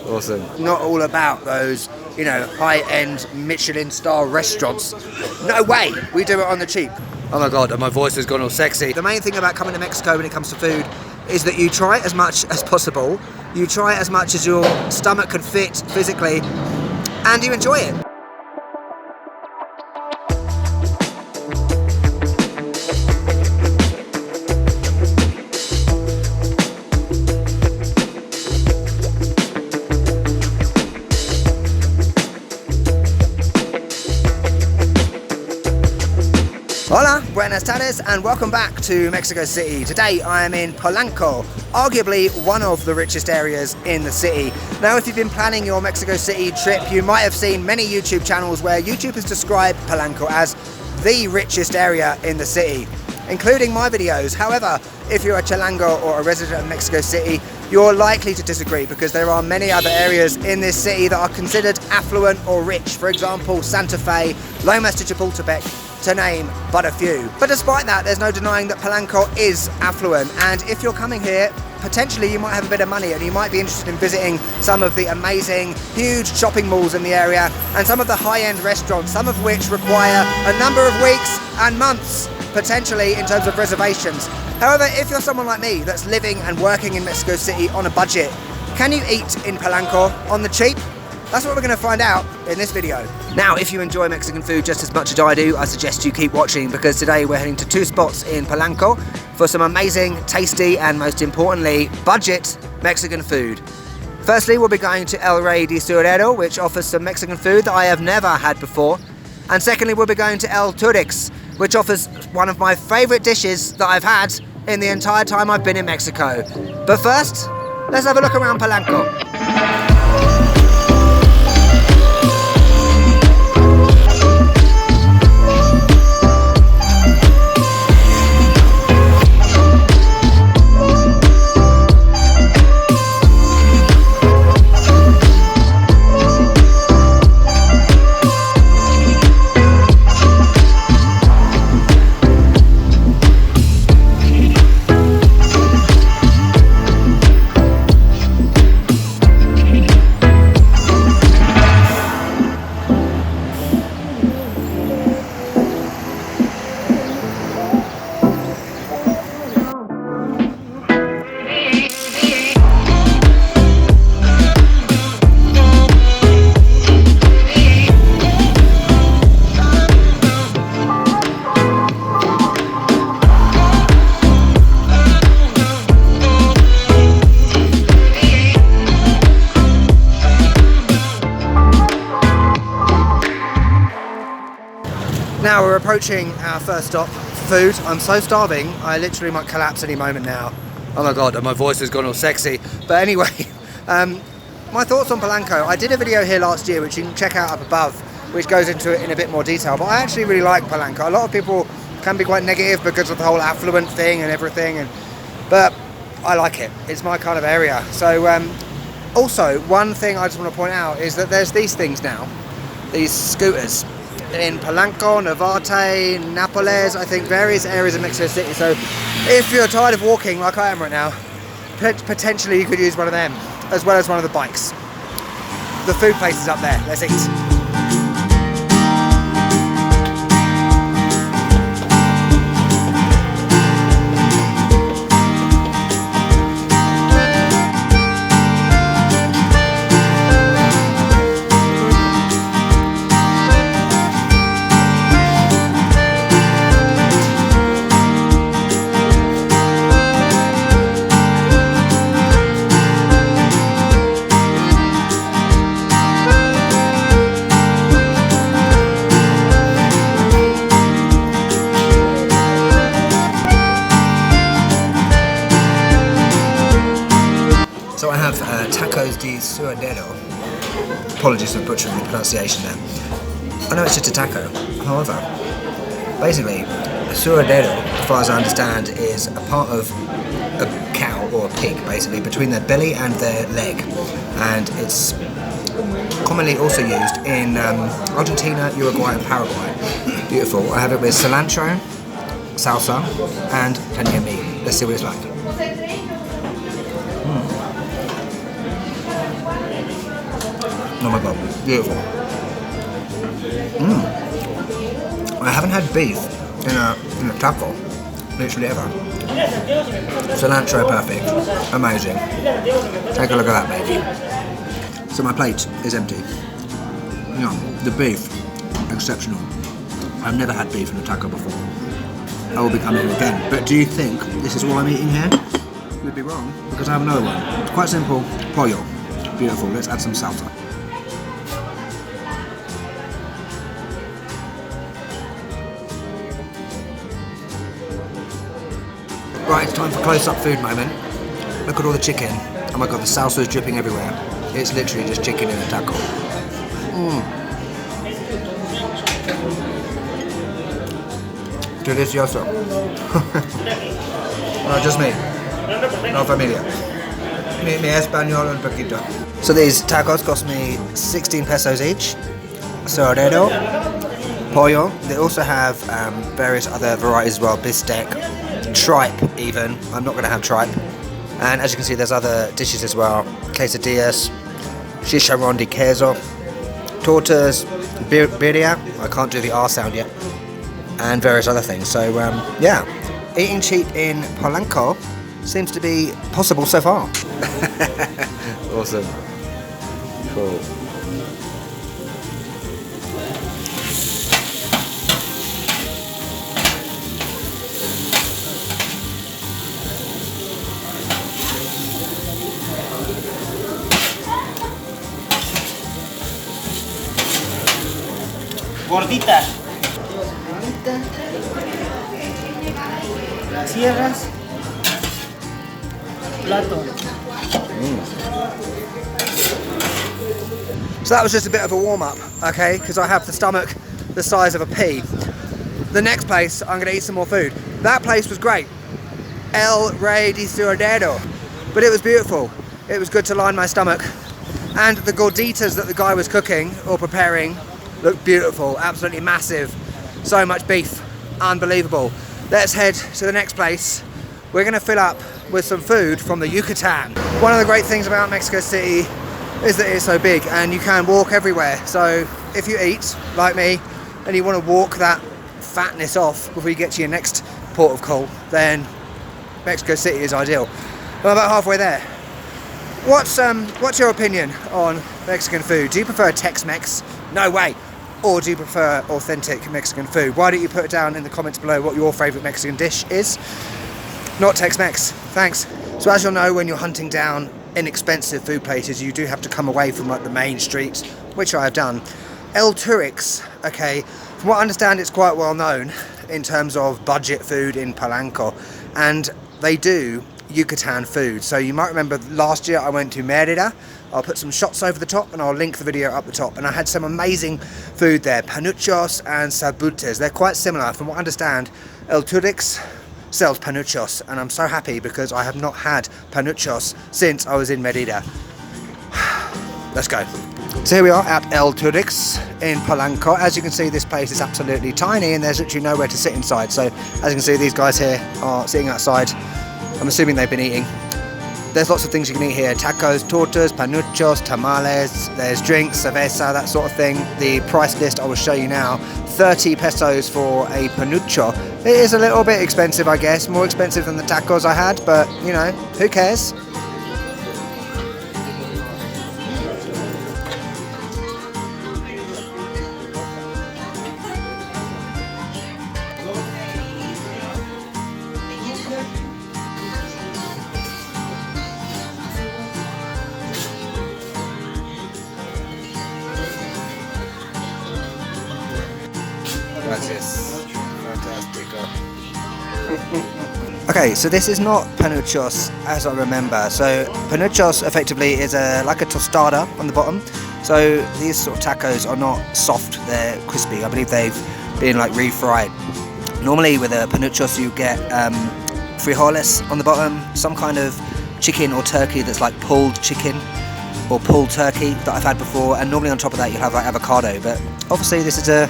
Awesome. Not all about those, you know, high-end Michelin star restaurants. No way, we do it on the cheap. Oh my God, and my voice has gone all sexy. The main thing about coming to Mexico when it comes to food is that you try as much as possible, you try as much as your stomach can fit physically, and you enjoy it. Hola, buenas tardes, and welcome back to Mexico City. Today I am in Polanco, arguably one of the richest areas in the city. Now, if you've been planning your Mexico City trip, you might have seen many YouTube channels where YouTube has described Polanco as the richest area in the city, including my videos. However, if you're a Chilango or a resident of Mexico City, you're likely to disagree because there are many other areas in this city that are considered affluent or rich. For example, Santa Fe, Lomas de Chapultepec, to name but a few. But despite that, there's no denying that Polanco is affluent, and if you're coming here, potentially you might have a bit of money and you might be interested in visiting some of the amazing, huge shopping malls in the area and some of the high-end restaurants, some of which require a number of weeks and months, potentially, in terms of reservations. However, if you're someone like me that's living and working in Mexico City on a budget, can you eat in Polanco on the cheap? That's what we're going to find out in this video. Now, if you enjoy Mexican food just as much as I do, I suggest you keep watching, because today we're heading to two spots in Polanco for some amazing, tasty, and most importantly, budget Mexican food. Firstly, we'll be going to El Rey de Suadero, which offers some Mexican food that I have never had before. And secondly, we'll be going to El Turix, which offers one of my favorite dishes that I've had in the entire time I've been in Mexico. But first, let's have a look around Polanco. Now we're approaching our first stop, food. I'm so starving, I literally might collapse any moment now. Oh my God, and my voice has gone all sexy. But anyway, my thoughts on Polanco. I did a video here last year, which you can check out up above, which goes into it in a bit more detail. But I actually really like Polanco. A lot of people can be quite negative because of the whole affluent thing and everything, but I like it. It's my kind of area. So also, one thing I just want to point out is that there's these things now, these scooters, in Polanco, Navarte, Nápoles, I think various areas of Mexico City. So if you're tired of walking like I am right now, potentially you could use one of them, as well as one of the bikes. The food place is up there, let's eat. So I have tacos de suadero. Apologies for butchering the pronunciation there. I know it's just a taco. However, basically, a suadero, as far as I understand, is a part of a cow or a pig, basically, between their belly and their leg. And it's commonly also used in Argentina, Uruguay and Paraguay. Beautiful. I have it with cilantro, salsa, and plenty of meat. Let's see what it's like. Oh my god, beautiful. I haven't had beef in a taco, literally ever. Cilantro perfect, amazing. Take a look at that, baby. So my plate is empty. Yeah, the beef, exceptional. I've never had beef in a taco before. I will be coming here again. But do you think this is what I'm eating here? You'd be wrong, because I have another one. It's quite simple, pollo. Beautiful, let's add some salsa. Right, it's time for close-up food moment. Look at all the chicken. Oh my god, the salsa is dripping everywhere. It's literally just chicken in a taco. Delicioso. No, just me. No familia. Mi español un poquito. So these tacos cost me 16 pesos each. Suadero, pollo. They also have various other varieties as well. Bistec, tripe even. I'm not going to have tripe. And as you can see, there's other dishes as well. Quesadillas, chicharrón de queso, tortas, birria. I can't do the R sound yet. And various other things. So yeah, eating cheap in Polanco seems to be possible so far. Awesome. Cool. Gordita. Cierras. Plato. So that was just a bit of a warm-up, okay, because I have the stomach the size of a pea. The next place, I'm going to eat some more food. That place was great. Rey de Suadero. But it was beautiful. It was good to line my stomach. And the gorditas that the guy was cooking or preparing looked beautiful, absolutely massive. So much beef, unbelievable. Let's head to the next place. We're going to fill up with some food from the Yucatan. One of the great things about Mexico City is that it's so big and you can walk everywhere. So if you eat, like me, and you want to walk that fatness off before you get to your next port of call, then Mexico City is ideal. I'm about halfway there. What's your opinion on Mexican food? Do you prefer Tex-Mex? No way. Or do you prefer authentic Mexican food? Why don't you put it down in the comments below what your favourite Mexican dish is? Not Tex-Mex, thanks. So as you'll know, when you're hunting down inexpensive food places, you do have to come away from like the main streets, which I have done. El Turix, okay, from what I understand, it's quite well known in terms of budget food in Polanco, and they do Yucatan food. So you might remember last year I went to Merida. I'll put some shots over the top and I'll link the video up the top, and I had some amazing food there, panuchos and sabutes. They're quite similar. From what I understand, El Turix sells panuchos, and I'm so happy because I have not had panuchos since I was in Merida. Let's go. So here we are at El Turix in Polanco. As you can see, this place is absolutely tiny and there's literally nowhere to sit inside. So as you can see, these guys here are sitting outside. I'm assuming they've been eating. There's lots of things you can eat here. Tacos, tortas, panuchos, tamales, there's drinks, cerveza, that sort of thing. The price list I will show you now. 30 pesos for a panucho. It is a little bit expensive, I guess. More expensive than the tacos I had, but you know, who cares? Okay, so this is not panuchos as I remember. So panuchos effectively is like a tostada on the bottom. So these sort of tacos are not soft, they're crispy. I believe they've been like refried. Normally with a panuchos you get frijoles on the bottom, some kind of chicken or turkey that's like pulled chicken or pulled turkey that I've had before, and normally on top of that you'll have like avocado, but obviously this is a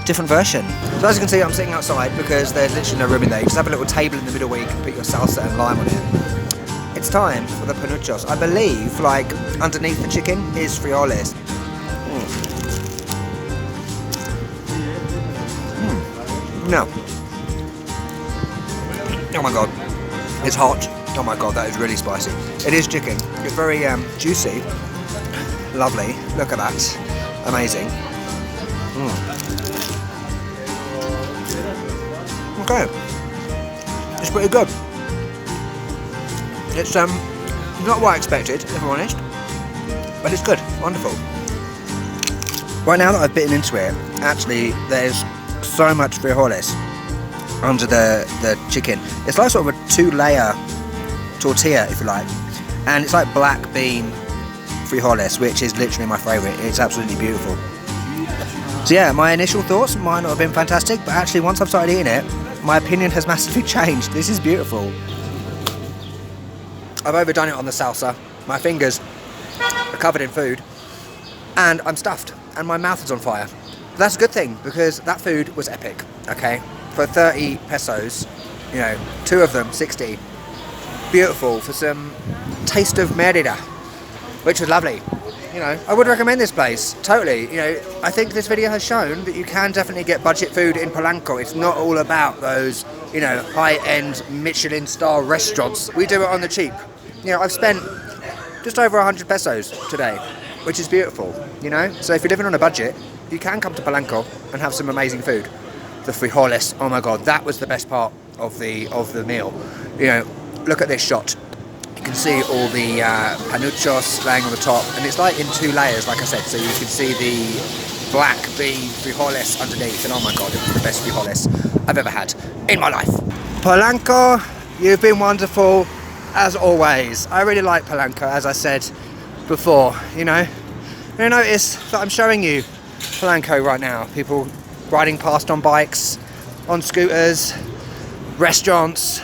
different version. So as you can see, I'm sitting outside because there's literally no room in there. You just have a little table in the middle where you can put your salsa and lime on it. It's time for the panuchos. I believe like underneath the chicken is frijoles. No. Oh my god, it's hot. Oh my god, that is really spicy. It is chicken. It's very juicy. Lovely. Look at that. Amazing. Okay. It's pretty good. It's not what I expected, if I'm honest. But it's good. Wonderful. Right now that I've bitten into it, actually there's so much frijoles under the chicken. It's like sort of a 2-layer tortilla, if you like, and it's like black bean frijoles, which is literally my favourite. It's absolutely beautiful. So yeah, my initial thoughts might not have been fantastic, but actually once I've started eating it, my opinion has massively changed. This is beautiful. I've overdone it on the salsa. My fingers are covered in food, and I'm stuffed, and my mouth is on fire. But that's a good thing, because that food was epic, okay? For 30 pesos, you know, 2 of them, 60. Beautiful, for some taste of Merida, which was lovely. You know, I would recommend this place, totally. You know, I think this video has shown that you can definitely get budget food in Polanco. It's not all about those, you know, high-end Michelin-star restaurants. We do it on the cheap. You know, I've spent just over 100 pesos today, which is beautiful, you know? So if you're living on a budget, you can come to Polanco and have some amazing food. The frijoles, oh my god, that was the best part of the meal. You know, look at this shot. You can see all the panuchos laying on the top, and it's like in 2 layers, like I said, so you can see the black bean frijoles underneath, and oh my god, it was the best frijoles I've ever had in my life. Polanco, you've been wonderful, as always. I really like Polanco, as I said before, you know. You notice that I'm showing you Polanco right now. People riding past on bikes, on scooters, restaurants,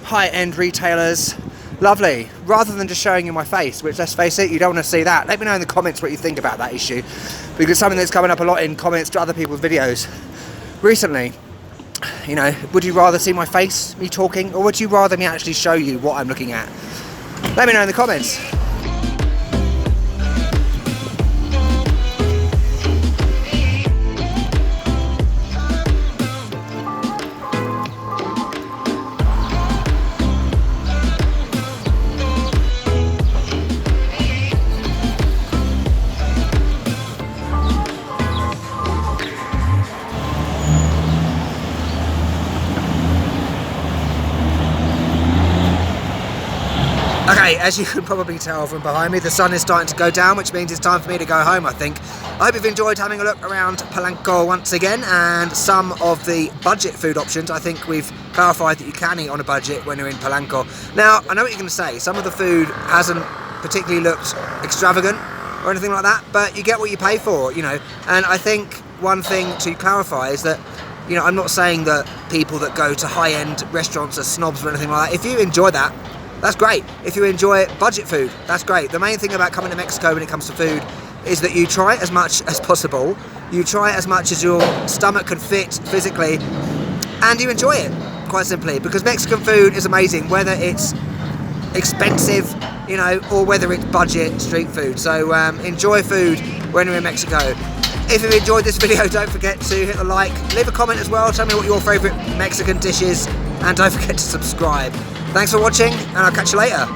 high-end retailers. Lovely. Rather than just showing you my face, which, let's face it, you don't want to see that. Let me know in the comments what you think about that issue, because it's something that's coming up a lot in comments to other people's videos recently. You know, would you rather see my face, me talking, or would you rather me actually show you what I'm looking at? Let me know in the comments. Okay, as you can probably tell from behind me, the sun is starting to go down, which means it's time for me to go home, I think. I hope you've enjoyed having a look around Polanco once again, and some of the budget food options. I think we've clarified that you can eat on a budget when you're in Polanco. Now, I know what you're going to say. Some of the food hasn't particularly looked extravagant or anything like that, but you get what you pay for, you know. And I think one thing to clarify is that, you know, I'm not saying that people that go to high-end restaurants are snobs or anything like that. If you enjoy that, that's great. If you enjoy budget food, that's great. The main thing about coming to Mexico when it comes to food is that you try as much as possible. You try as much as your stomach can fit physically, and you enjoy it, quite simply, because Mexican food is amazing, whether it's expensive, you know, or whether it's budget street food. So enjoy food when you're in Mexico. If you enjoyed this video, don't forget to hit the like, leave a comment as well, tell me what your favourite Mexican dish is, and don't forget to subscribe. Thanks for watching, and I'll catch you later.